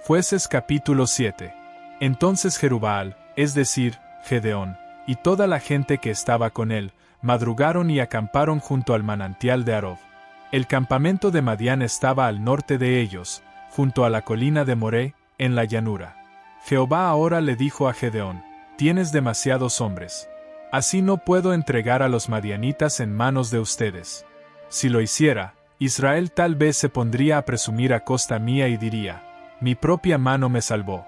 Jueces capítulo 7. Entonces Jerubbaal, es decir, Gedeón, y toda la gente que estaba con él, madrugaron y acamparon junto al manantial de Arob. El campamento de Madián estaba al norte de ellos, junto a la colina de Moré, en la llanura. Jehová ahora le dijo a Gedeón: tienes demasiados hombres. Así no puedo entregar a los madianitas en manos de ustedes. Si lo hiciera, Israel tal vez se pondría a presumir a costa mía y diría: mi propia mano me salvó.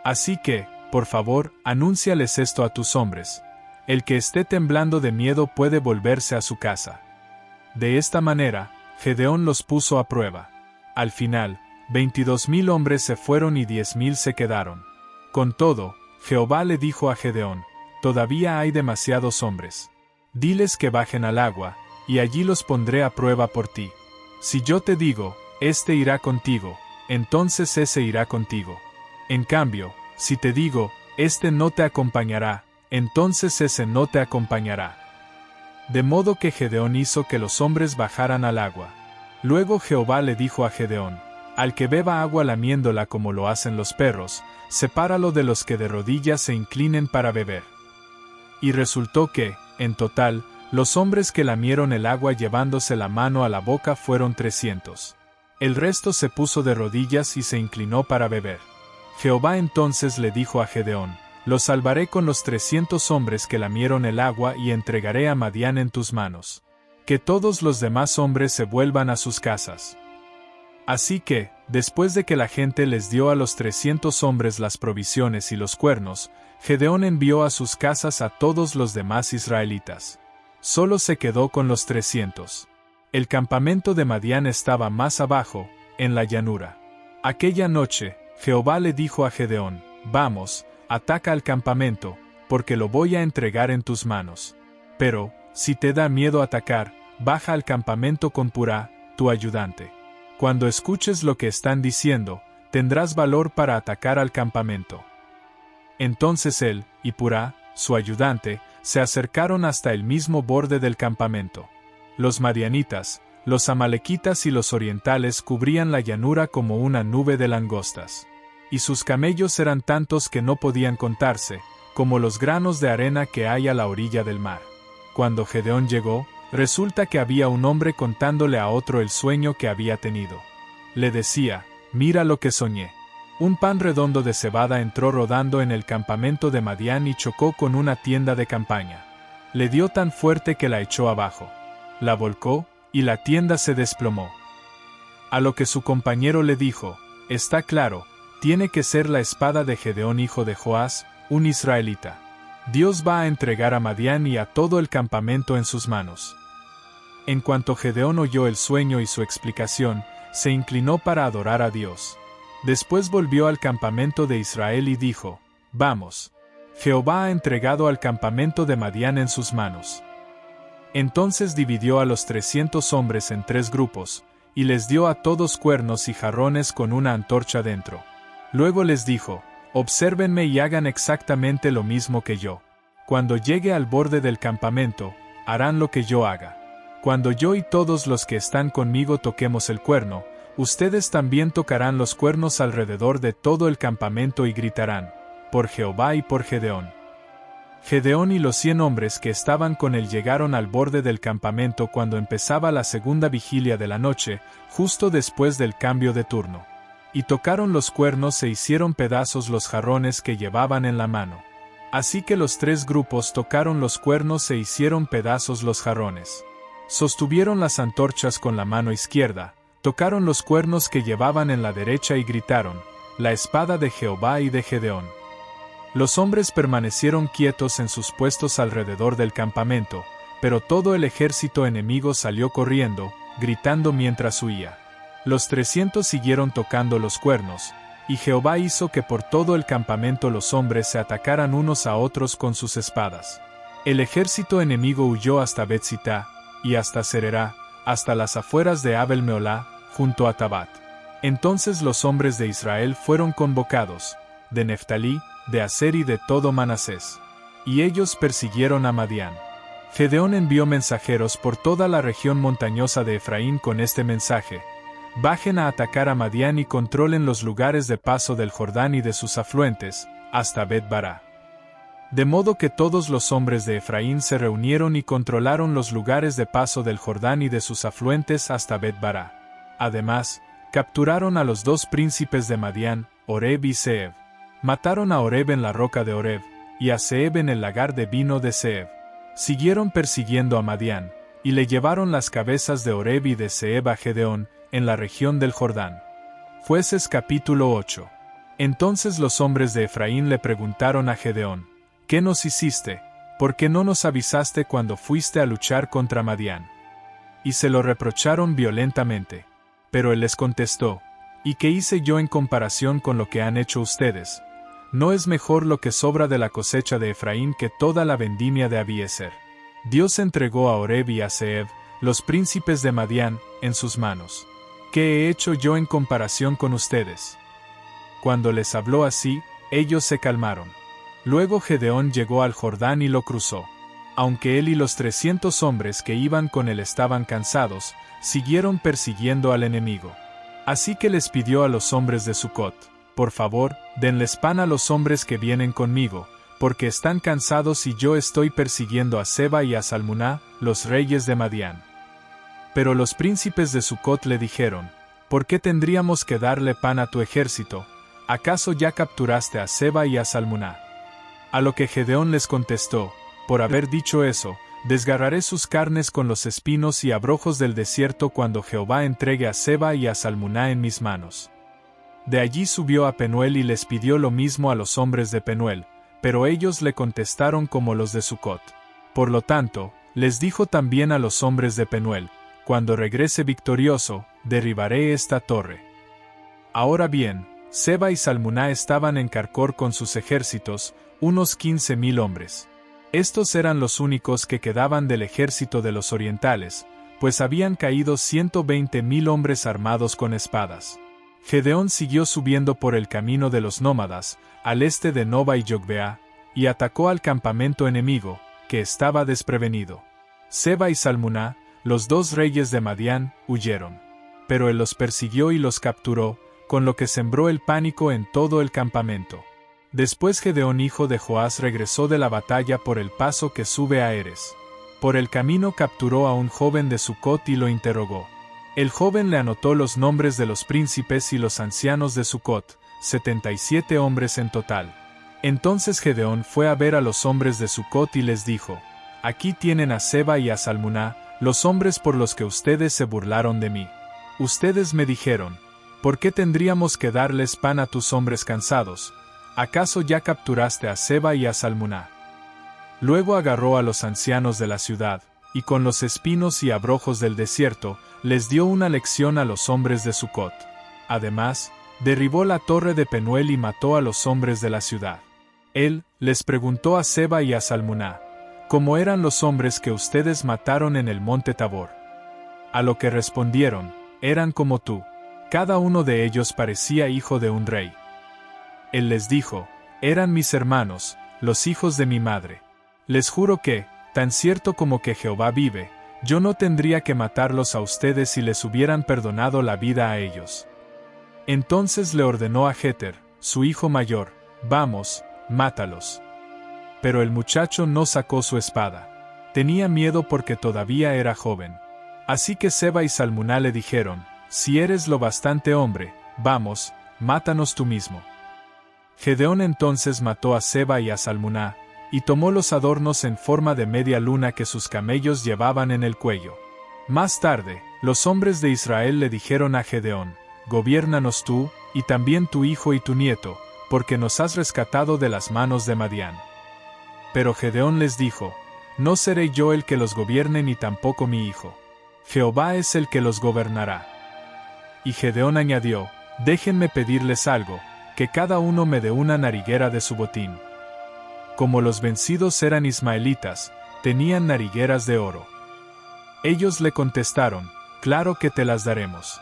Así que, por favor, anúnciales esto a tus hombres: el que esté temblando de miedo puede volverse a su casa. De esta manera, Gedeón los puso a prueba. Al final, 22,000 hombres se fueron y 10,000 se quedaron. Con todo, Jehová le dijo a Gedeón: todavía hay demasiados hombres. Diles que bajen al agua, y allí los pondré a prueba por ti. Si yo te digo, este irá contigo, entonces ese irá contigo. En cambio, si te digo, este no te acompañará, entonces ese no te acompañará. De modo que Gedeón hizo que los hombres bajaran al agua. Luego Jehová le dijo a Gedeón: al que beba agua lamiéndola como lo hacen los perros, sepáralo de los que de rodillas se inclinen para beber. Y resultó que, en total, los hombres que lamieron el agua llevándose la mano a la boca fueron 300. El resto se puso de rodillas y se inclinó para beber. Jehová entonces le dijo a Gedeón: los salvaré con los 300 hombres que lamieron el agua y entregaré a Madián en tus manos. Que todos los demás hombres se vuelvan a sus casas. Así que, después de que la gente les dio a los 300 hombres las provisiones y los cuernos, Gedeón envió a sus casas a todos los demás israelitas. Solo se quedó con los 300. El campamento de Madián estaba más abajo, en la llanura. Aquella noche, Jehová le dijo a Gedeón: vamos, ataca al campamento, porque lo voy a entregar en tus manos. Pero, si te da miedo atacar, baja al campamento con Purá, tu ayudante. Cuando escuches lo que están diciendo, tendrás valor para atacar al campamento. Entonces él, y Purá, su ayudante, se acercaron hasta el mismo borde del campamento. Los madianitas, los amalequitas y los orientales cubrían la llanura como una nube de langostas. Y sus camellos eran tantos que no podían contarse, como los granos de arena que hay a la orilla del mar. Cuando Gedeón llegó, resulta que había un hombre contándole a otro el sueño que había tenido. Le decía: mira lo que soñé. Un pan redondo de cebada entró rodando en el campamento de Madián y chocó con una tienda de campaña. Le dio tan fuerte que la echó abajo. La volcó, y la tienda se desplomó. A lo que su compañero le dijo: está claro, tiene que ser la espada de Gedeón hijo de Joás, un israelita. Dios va a entregar a Madián y a todo el campamento en sus manos. En cuanto Gedeón oyó el sueño y su explicación, se inclinó para adorar a Dios. Después volvió al campamento de Israel y dijo: vamos, Jehová ha entregado al campamento de Madián en sus manos. Entonces dividió a los 300 hombres en 3 grupos, y les dio a todos cuernos y jarrones con una antorcha dentro. Luego les dijo: obsérvenme y hagan exactamente lo mismo que yo. Cuando llegue al borde del campamento, harán lo que yo haga. Cuando yo y todos los que están conmigo toquemos el cuerno, ustedes también tocarán los cuernos alrededor de todo el campamento y gritarán: por Jehová y por Gedeón. Gedeón y los 100 hombres que estaban con él llegaron al borde del campamento cuando empezaba la segunda vigilia de la noche, justo después del cambio de turno. Y tocaron los cuernos e hicieron pedazos los jarrones que llevaban en la mano. Así que los 3 grupos tocaron los cuernos e hicieron pedazos los jarrones. Sostuvieron las antorchas con la mano izquierda, tocaron los cuernos que llevaban en la derecha y gritaron: la espada de Jehová y de Gedeón. Los hombres permanecieron quietos en sus puestos alrededor del campamento, pero todo el ejército enemigo salió corriendo, gritando mientras huía. Los 300 siguieron tocando los cuernos, y Jehová hizo que por todo el campamento los hombres se atacaran unos a otros con sus espadas. El ejército enemigo huyó hasta Bet-sitá, y hasta Sererá, hasta las afueras de Abel Meolá, junto a Tabat. Entonces los hombres de Israel fueron convocados, de Neftalí, de Aser y de todo Manasés. Y ellos persiguieron a Madián. Gedeón envió mensajeros por toda la región montañosa de Efraín con este mensaje: bajen a atacar a Madián y controlen los lugares de paso del Jordán y de sus afluentes, hasta Bet-Bará. De modo que todos los hombres de Efraín se reunieron y controlaron los lugares de paso del Jordán y de sus afluentes hasta Bet-Bará. Además, capturaron a los dos príncipes de Madián, Oreb y Zeeb. Mataron a Oreb en la roca de Oreb, y a Zeeb en el lagar de vino de Zeeb. Siguieron persiguiendo a Madián, y le llevaron las cabezas de Oreb y de Zeeb a Gedeón, en la región del Jordán. Jueces capítulo 8. Entonces los hombres de Efraín le preguntaron a Gedeón: ¿Qué nos hiciste? ¿Por qué no nos avisaste cuando fuiste a luchar contra Madián? Y se lo reprocharon violentamente. Pero él les contestó: ¿Y qué hice yo en comparación con lo que han hecho ustedes? ¿No es mejor lo que sobra de la cosecha de Efraín que toda la vendimia de Abiezer? Dios entregó a Oreb y a Zeeb, los príncipes de Madián, en sus manos. ¿Qué he hecho yo en comparación con ustedes? Cuando les habló así, ellos se calmaron. Luego Gedeón llegó al Jordán y lo cruzó. Aunque él y los 300 hombres que iban con él estaban cansados, siguieron persiguiendo al enemigo. Así que les pidió a los hombres de Sucot: por favor, denles pan a los hombres que vienen conmigo, porque están cansados y yo estoy persiguiendo a Seba y a Salmuná, los reyes de Madián. Pero los príncipes de Sucot le dijeron: ¿por qué tendríamos que darle pan a tu ejército? ¿Acaso ya capturaste a Seba y a Salmuná? A lo que Gedeón les contestó: por haber dicho eso, desgarraré sus carnes con los espinos y abrojos del desierto cuando Jehová entregue a Seba y a Salmuná en mis manos. De allí subió a Penuel y les pidió lo mismo a los hombres de Penuel, pero ellos le contestaron como los de Sucot. Por lo tanto, les dijo también a los hombres de Penuel: cuando regrese victorioso, derribaré esta torre. Ahora bien, Seba y Salmuná estaban en Carcor con sus ejércitos, unos 15,000 hombres. Estos eran los únicos que quedaban del ejército de los orientales, pues habían caído 120,000 hombres armados con espadas. Gedeón siguió subiendo por el camino de los nómadas, al este de Noba y Yogbea, y atacó al campamento enemigo, que estaba desprevenido. Seba y Salmuná, los dos reyes de Madián, huyeron. Pero él los persiguió y los capturó, con lo que sembró el pánico en todo el campamento. Después Gedeón hijo de Joás regresó de la batalla por el paso que sube a Eres. Por el camino capturó a un joven de Sucot y lo interrogó. El joven le anotó los nombres de los príncipes y los ancianos de Sucot, 77 hombres en total. Entonces Gedeón fue a ver a los hombres de Sucot y les dijo: aquí tienen a Seba y a Salmuná, los hombres por los que ustedes se burlaron de mí. Ustedes me dijeron: ¿por qué tendríamos que darles pan a tus hombres cansados? ¿Acaso ya capturaste a Seba y a Salmuná? Luego agarró a los ancianos de la ciudad, y con los espinos y abrojos del desierto, les dio una lección a los hombres de Sucot. Además, derribó la torre de Penuel y mató a los hombres de la ciudad. Él les preguntó a Seba y a Salmuná: ¿cómo eran los hombres que ustedes mataron en el monte Tabor? A lo que respondieron: eran como tú. Cada uno de ellos parecía hijo de un rey. Él les dijo: eran mis hermanos, los hijos de mi madre. Les juro que, tan cierto como que Jehová vive, yo no tendría que matarlos a ustedes si les hubieran perdonado la vida a ellos. Entonces le ordenó a Jeter, su hijo mayor: vamos, mátalos. Pero el muchacho no sacó su espada. Tenía miedo porque todavía era joven. Así que Seba y Salmuná le dijeron: si eres lo bastante hombre, vamos, mátanos tú mismo. Gedeón entonces mató a Seba y a Salmuná, y tomó los adornos en forma de media luna que sus camellos llevaban en el cuello. Más tarde, los hombres de Israel le dijeron a Gedeón: gobiérnanos tú, y también tu hijo y tu nieto, porque nos has rescatado de las manos de Madián. Pero Gedeón les dijo: no seré yo el que los gobierne ni tampoco mi hijo. Jehová es el que los gobernará. Y Gedeón añadió: déjenme pedirles algo, que cada uno me dé una nariguera de su botín. Como los vencidos eran ismaelitas, tenían narigueras de oro. Ellos le contestaron: claro que te las daremos.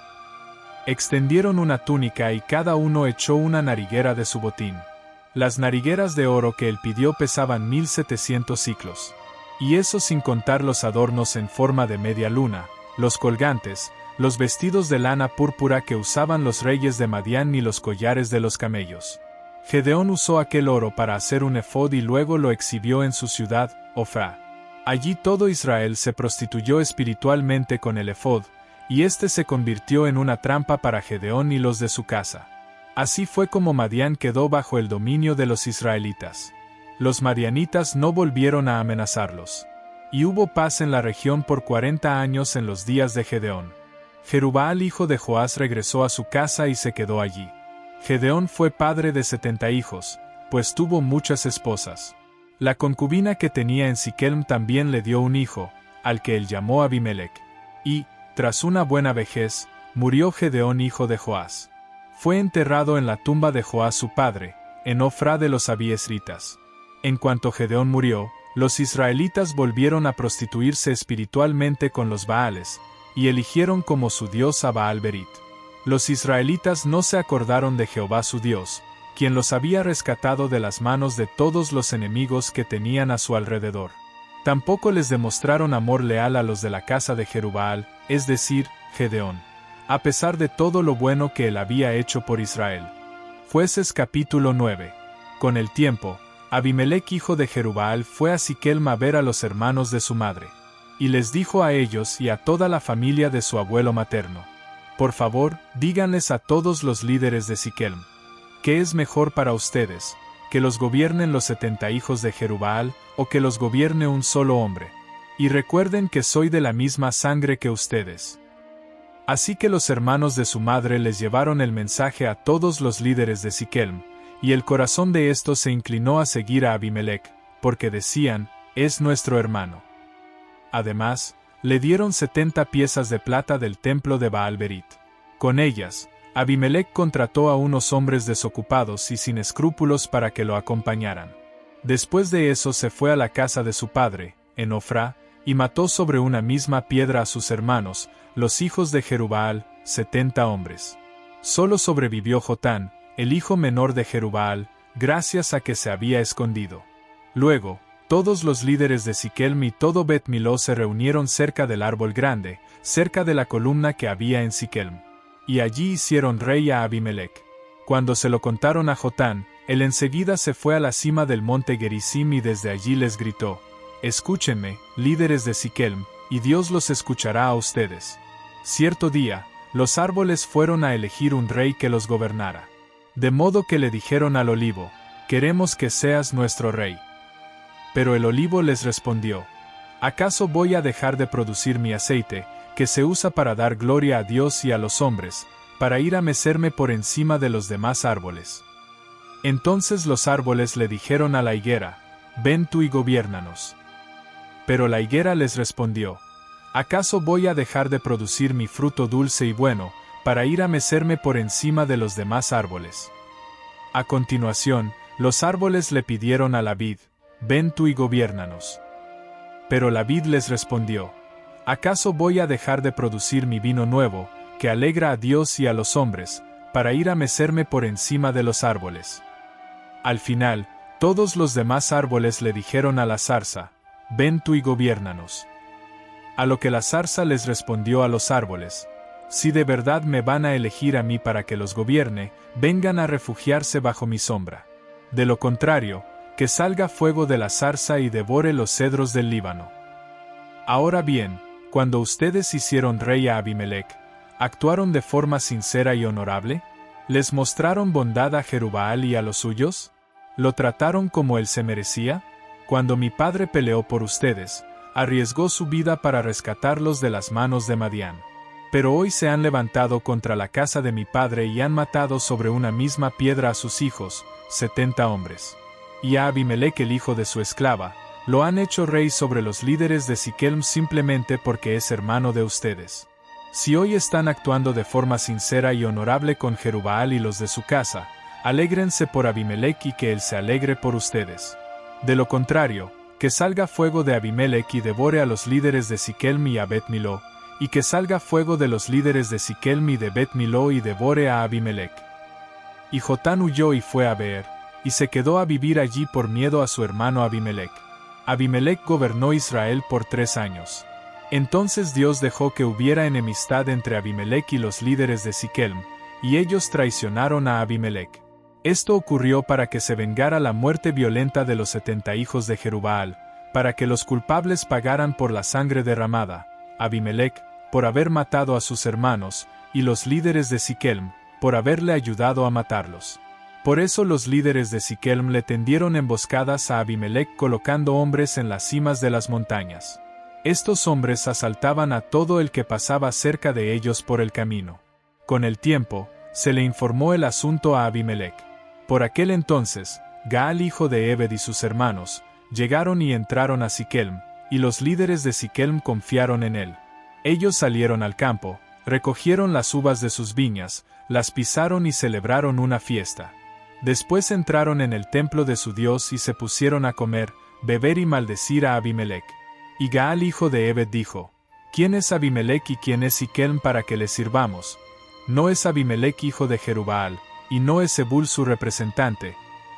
Extendieron una túnica y cada uno echó una nariguera de su botín. Las narigueras de oro que él pidió pesaban 1,700 siclos. Y eso sin contar los adornos en forma de media luna, los colgantes, los vestidos de lana púrpura que usaban los reyes de Madián ni los collares de los camellos. Gedeón usó aquel oro para hacer un efod y luego lo exhibió en su ciudad, Ofra. Allí todo Israel se prostituyó espiritualmente con el efod, y éste se convirtió en una trampa para Gedeón y los de su casa. Así fue como Madián quedó bajo el dominio de los israelitas. Los madianitas no volvieron a amenazarlos. Y hubo paz en la región por 40 años en los días de Gedeón. Jerubbaal hijo de Joás regresó a su casa y se quedó allí. Gedeón fue padre de 70 hijos, pues tuvo muchas esposas. La concubina que tenía en Siquelm también le dio un hijo, al que él llamó Abimelec. Y, tras una buena vejez, murió Gedeón hijo de Joás. Fue enterrado en la tumba de Joás su padre, en Ofra de los abiesritas. En cuanto Gedeón murió, los israelitas volvieron a prostituirse espiritualmente con los Baales, y eligieron como su dios a Baal-Berit. Los israelitas no se acordaron de Jehová su Dios, quien los había rescatado de las manos de todos los enemigos que tenían a su alrededor. Tampoco les demostraron amor leal a los de la casa de Jerubbaal, es decir, Gedeón, a pesar de todo lo bueno que él había hecho por Israel. Jueces capítulo 9. Con el tiempo, Abimelec hijo de Jerubbaal fue a Siquelm a ver a los hermanos de su madre. Y les dijo a ellos y a toda la familia de su abuelo materno: por favor, díganles a todos los líderes de Siquelm, ¿qué es mejor para ustedes, que los gobiernen los 70 hijos de Jerubbaal, o que los gobierne un solo hombre? Y recuerden que soy de la misma sangre que ustedes. Así que los hermanos de su madre les llevaron el mensaje a todos los líderes de Siquelm, y el corazón de estos se inclinó a seguir a Abimelec, porque decían: es nuestro hermano. Además, le dieron 70 piezas de plata del templo de Baal-Berit. Con ellas, Abimelec contrató a unos hombres desocupados y sin escrúpulos para que lo acompañaran. Después de eso se fue a la casa de su padre, en Ofra, y mató sobre una misma piedra a sus hermanos, los hijos de Jerubbaal, 70 hombres. Solo sobrevivió Jotán, el hijo menor de Jerubbaal, gracias a que se había escondido. Luego, todos los líderes de Siquelm y todo Bet Miló se reunieron cerca del árbol grande, cerca de la columna que había en Siquelm. Y allí hicieron rey a Abimelec. Cuando se lo contaron a Jotán, él enseguida se fue a la cima del monte Gerizim y desde allí les gritó: escúchenme, líderes de Siquelm, y Dios los escuchará a ustedes. Cierto día, los árboles fueron a elegir un rey que los gobernara. De modo que le dijeron al olivo: queremos que seas nuestro rey. Pero el olivo les respondió: ¿acaso voy a dejar de producir mi aceite, que se usa para dar gloria a Dios y a los hombres, para ir a mecerme por encima de los demás árboles? Entonces los árboles le dijeron a la higuera: ven tú y gobiérnanos. Pero la higuera les respondió: ¿acaso voy a dejar de producir mi fruto dulce y bueno, para ir a mecerme por encima de los demás árboles? A continuación, los árboles le pidieron a la vid: ven tú y gobiérnanos. Pero la vid les respondió: ¿acaso voy a dejar de producir mi vino nuevo, que alegra a Dios y a los hombres, para ir a mecerme por encima de los árboles? Al final, todos los demás árboles le dijeron a la zarza: ven tú y gobiérnanos. A lo que la zarza les respondió a los árboles: si de verdad me van a elegir a mí para que los gobierne, vengan a refugiarse bajo mi sombra. De lo contrario, que salga fuego de la zarza y devore los cedros del Líbano. Ahora bien, cuando ustedes hicieron rey a Abimelec, ¿actuaron de forma sincera y honorable? ¿Les mostraron bondad a Jerubbaal y a los suyos? ¿Lo trataron como él se merecía? Cuando mi padre peleó por ustedes, arriesgó su vida para rescatarlos de las manos de Madián. Pero hoy se han levantado contra la casa de mi padre y han matado sobre una misma piedra a sus hijos, 70 hombres. Y a Abimelec el hijo de su esclava, lo han hecho rey sobre los líderes de Siquelm simplemente porque es hermano de ustedes. Si hoy están actuando de forma sincera y honorable con Jerubbaal y los de su casa, alégrense por Abimelec y que él se alegre por ustedes. De lo contrario, que salga fuego de Abimelec y devore a los líderes de Siquelm y a Bet Miló, y que salga fuego de los líderes de Siquelm y de Bet Miló y devore a Abimelec. Y Jotán huyó y fue a Beer, y se quedó a vivir allí por miedo a su hermano Abimelec. Abimelec gobernó Israel por 3 años. Entonces Dios dejó que hubiera enemistad entre Abimelec y los líderes de Siquelm, y ellos traicionaron a Abimelec. Esto ocurrió para que se vengara la muerte violenta de los 70 hijos de Jerubbaal, para que los culpables pagaran por la sangre derramada, Abimelec, por haber matado a sus hermanos, y los líderes de Siquelm, por haberle ayudado a matarlos. Por eso los líderes de Siquelm le tendieron emboscadas a Abimelec colocando hombres en las cimas de las montañas. Estos hombres asaltaban a todo el que pasaba cerca de ellos por el camino. Con el tiempo, se le informó el asunto a Abimelec. Por aquel entonces, Gaal hijo de Ebed y sus hermanos, llegaron y entraron a Siquelm, y los líderes de Siquelm confiaron en él. Ellos salieron al campo, recogieron las uvas de sus viñas, las pisaron y celebraron una fiesta. Después entraron en el templo de su Dios y se pusieron a comer, beber y maldecir a Abimelec. Y Gaal hijo de Ebed dijo: ¿Quién es Abimelec y quién es Siquelm para que le sirvamos? No es Abimelec hijo de Jerubbaal, y no es Zebul su representante.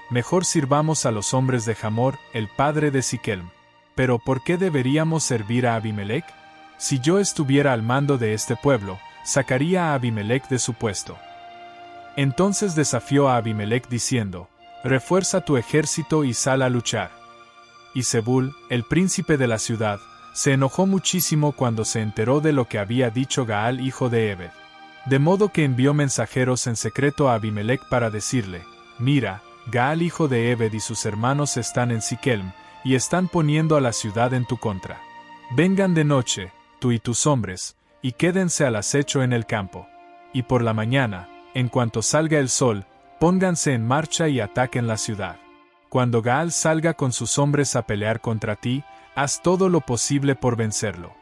Mejor sirvamos a los hombres de Hamor, el padre de Siquelm. Pero ¿por qué deberíamos servir a Abimelec? Si yo estuviera al mando de este pueblo, sacaría a Abimelec de su puesto. Entonces desafió a Abimelec diciendo: Refuerza tu ejército y sal a luchar. Y Zebul, el príncipe de la ciudad, se enojó muchísimo cuando se enteró de lo que había dicho Gaal hijo de Ebed. De modo que envió mensajeros en secreto a Abimelec para decirle: Mira, Gaal hijo de Ebed y sus hermanos están en Siquelm, y están poniendo a la ciudad en tu contra. Vengan de noche, tú y tus hombres, y quédense al acecho en el campo. Y por la mañana, en cuanto salga el sol, pónganse en marcha y ataquen la ciudad. Cuando Gaal salga con sus hombres a pelear contra ti, haz todo lo posible por vencerlo.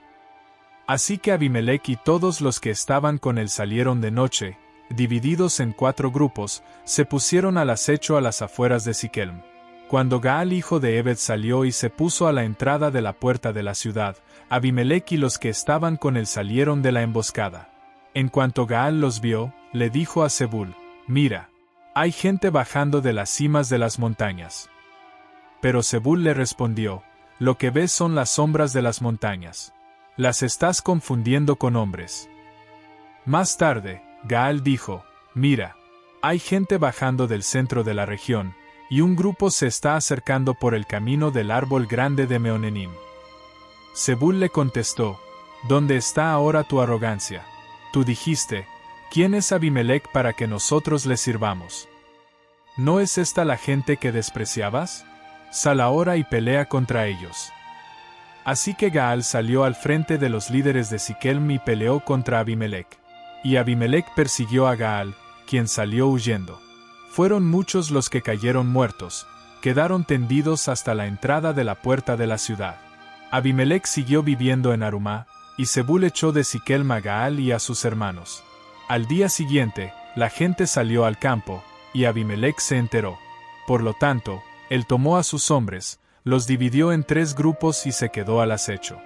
Así que Abimelec y todos los que estaban con él salieron de noche, divididos en 4 grupos, se pusieron al acecho a las afueras de Siquelm. Cuando Gaal hijo de Ebed salió y se puso a la entrada de la puerta de la ciudad, Abimelec y los que estaban con él salieron de la emboscada. En cuanto Gaal los vio, le dijo a Zebul: Mira, hay gente bajando de las cimas de las montañas. Pero Zebul le respondió: Lo que ves son las sombras de las montañas. Las estás confundiendo con hombres. Más tarde, Gaal dijo: Mira, hay gente bajando del centro de la región, y un grupo se está acercando por el camino del árbol grande de Meonenim. Zebul le contestó: ¿Dónde está ahora tu arrogancia? Tú dijiste: ¿Quién es Abimelec para que nosotros le sirvamos? ¿No es esta la gente que despreciabas? Sal ahora y pelea contra ellos. Así que Gaal salió al frente de los líderes de Siquelm y peleó contra Abimelec. Y Abimelec persiguió a Gaal, quien salió huyendo. Fueron muchos los que cayeron muertos, quedaron tendidos hasta la entrada de la puerta de la ciudad. Abimelec siguió viviendo en Arumá, y Zebul echó de Siquelm a Gaal y a sus hermanos. Al día siguiente, la gente salió al campo, y Abimelec se enteró. Por lo tanto, él tomó a sus hombres, los dividió en 3 grupos y se quedó al acecho.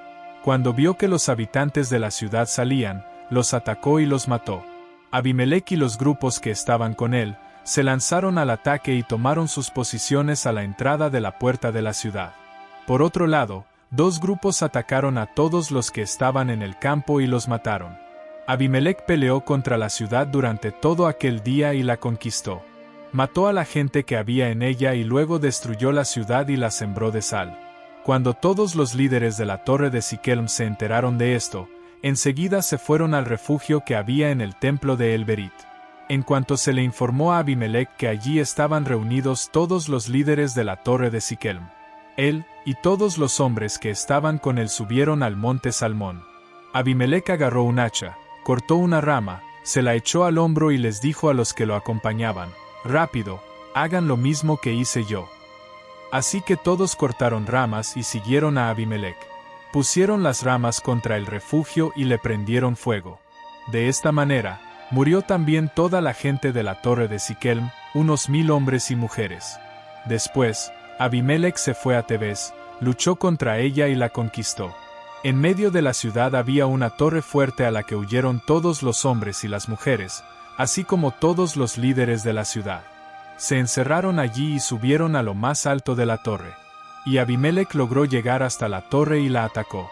Cuando vio que los habitantes de la ciudad salían, los atacó y los mató. Abimelec y los grupos que estaban con él, se lanzaron al ataque y tomaron sus posiciones a la entrada de la puerta de la ciudad. Por otro lado, 2 grupos atacaron a todos los que estaban en el campo y los mataron. Abimelec peleó contra la ciudad durante todo aquel día y la conquistó. Mató a la gente que había en ella y luego destruyó la ciudad y la sembró de sal. Cuando todos los líderes de la torre de Siquelm se enteraron de esto, enseguida se fueron al refugio que había en el templo de El-Berit. En cuanto se le informó a Abimelec que allí estaban reunidos todos los líderes de la torre de Siquelm, él y todos los hombres que estaban con él subieron al monte Salmón. Abimelec agarró un hacha, cortó una rama, se la echó al hombro y les dijo a los que lo acompañaban: Rápido, hagan lo mismo que hice yo. Así que todos cortaron ramas y siguieron a Abimelec. Pusieron las ramas contra el refugio y le prendieron fuego. De esta manera, murió también toda la gente de la torre de Siquelm, unos 1000 hombres y mujeres. Después, Abimelec se fue a Tebes, luchó contra ella y la conquistó. En medio de la ciudad había una torre fuerte a la que huyeron todos los hombres y las mujeres, así como todos los líderes de la ciudad. Se encerraron allí y subieron a lo más alto de la torre. Y Abimelec logró llegar hasta la torre y la atacó.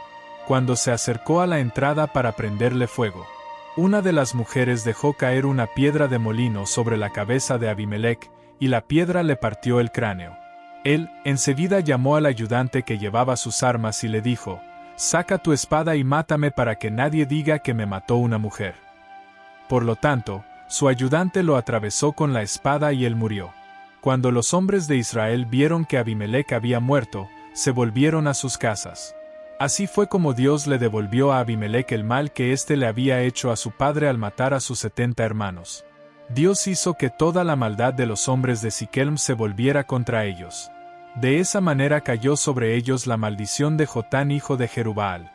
cuando se acercó a la entrada para prenderle fuego. Una de las mujeres dejó caer una piedra de molino sobre la cabeza de Abimelec, y la piedra le partió el cráneo. Él, enseguida llamó al ayudante que llevaba sus armas y le dijo: «Saca tu espada y mátame para que nadie diga que me mató una mujer». Por lo tanto, su ayudante lo atravesó con la espada y él murió. Cuando los hombres de Israel vieron que Abimelec había muerto, se volvieron a sus casas. Así fue como Dios le devolvió a Abimelec el mal que éste le había hecho a su padre al matar a sus 70 hermanos. Dios hizo que toda la maldad de los hombres de Siquem se volviera contra ellos. De esa manera cayó sobre ellos la maldición de Jotán hijo de Jerubbaal.